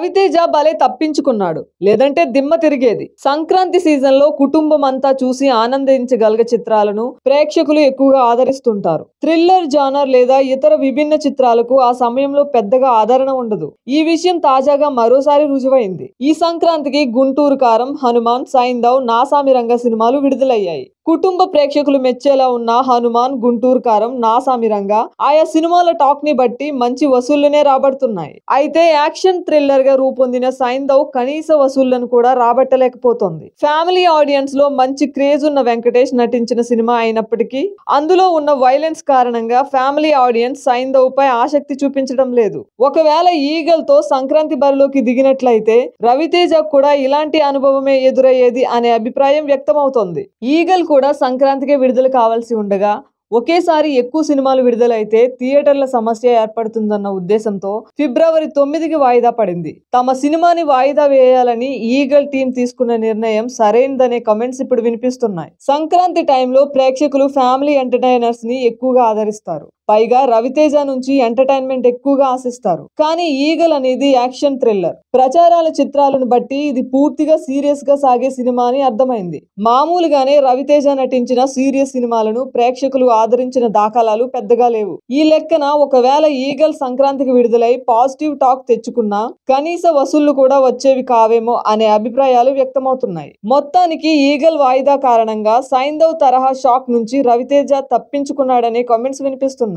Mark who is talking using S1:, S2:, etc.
S1: రవితేజ భలే తప్పించుకున్నాడు, లేదంటే దిమ్మ తిరిగేది. సంక్రాంతి సీజన్ లో కుటుంబం అంతా చూసి ఆనందించగలిగే చిత్రాలను ప్రేక్షకులు ఎక్కువగా ఆదరిస్తుంటారు. థ్రిల్లర్ జానర్ లేదా ఇతర విభిన్న చిత్రాలకు ఆ సమయంలో పెద్దగా ఆదరణ ఉండదు. ఈ విషయం తాజాగా మరోసారి రుజువైంది. ఈ సంక్రాంతికి గుంటూరు కారం, హనుమాన్, సైంధవ్, నాసామిరంగ సినిమాలు విడుదలయ్యాయి. కుటుంబ ప్రేక్షకులు మెచ్చేలా ఉన్న హనుమాన్, గుంటూరు కారం, నాసామిరంగ ఆయా సినిమాల టాక్ ని బట్టి మంచి వసూళ్లనే రాబడుతున్నాయి. అయితే యాక్షన్ థ్రిల్లర్ గా రూపొందిన సైంధవ్ కనీస వసూళ్లను కూడా రాబట్టలేకపోతోంది. ఫ్యామిలీ ఆడియన్స్ లో మంచి క్రేజ్ ఉన్న వెంకటేష్ నటించిన సినిమా అయినప్పటికీ అందులో ఉన్న వైలెన్స్ కారణంగా ఫ్యామిలీ ఆడియన్స్ సైంధవ్ పై ఆసక్తి చూపించడం లేదు. ఒకవేళ ఈగల్ తో సంక్రాంతి బరిలోకి దిగినట్లయితే రవితేజ కూడా ఇలాంటి అనుభవమే ఎదురయ్యేది అనే అభిప్రాయం వ్యక్తమవుతోంది. ఈగల్ కూడా సంక్రాంతికే విడుదల కావాల్సి ఉండగా ఒకేసారి ఎక్కువ సినిమాలు విడుదలైతే థియేటర్ల సమస్య ఏర్పడుతుందన్న ఉద్దేశంతో ఫిబ్రవరి 9కి వాయిదా పడింది. తమ సినిమాని వాయిదా వేయాలని ఈగల్ టీం తీసుకున్న నిర్ణయం సరైనదనే కామెంట్స్ ఇప్పుడు వినిపిస్తున్నాయి. సంక్రాంతి టైంలో ప్రేక్షకులు ఫ్యామిలీ ఎంటర్టైనర్స్ ని ఎక్కువగా ఆదరిస్తారు. పైగా రవితేజ నుంచి ఎంటర్టైన్మెంట్ ఎక్కువగా ఆశిస్తారు. కానీ ఈగల్ అనేది యాక్షన్ థ్రిల్లర్. ప్రచారాల చిత్రాలను బట్టి ఇది పూర్తిగా సీరియస్ గా సాగే సినిమా అని అర్థమైంది. మామూలుగానే రవితేజ నటించిన సీరియస్ సినిమాలను ప్రేక్షకులు ఆదరించిన దాఖలాలు పెద్దగా లేవు. ఈ లెక్కన ఒకవేళ ఈగల్ సంక్రాంతికి విడుదలై పాజిటివ్ టాక్ తెచ్చుకున్నా కనీస వసూళ్లు కూడా వచ్చేవి కావేమో అనే అభిప్రాయాలు వ్యక్తమవుతున్నాయి. మొత్తానికి ఈగల్ వాయిదా కారణంగా సైంధవ్ తరహా షాక్ నుంచి రవితేజ తప్పించుకున్నాడనే కామెంట్స్ వినిపిస్తున్నాయి.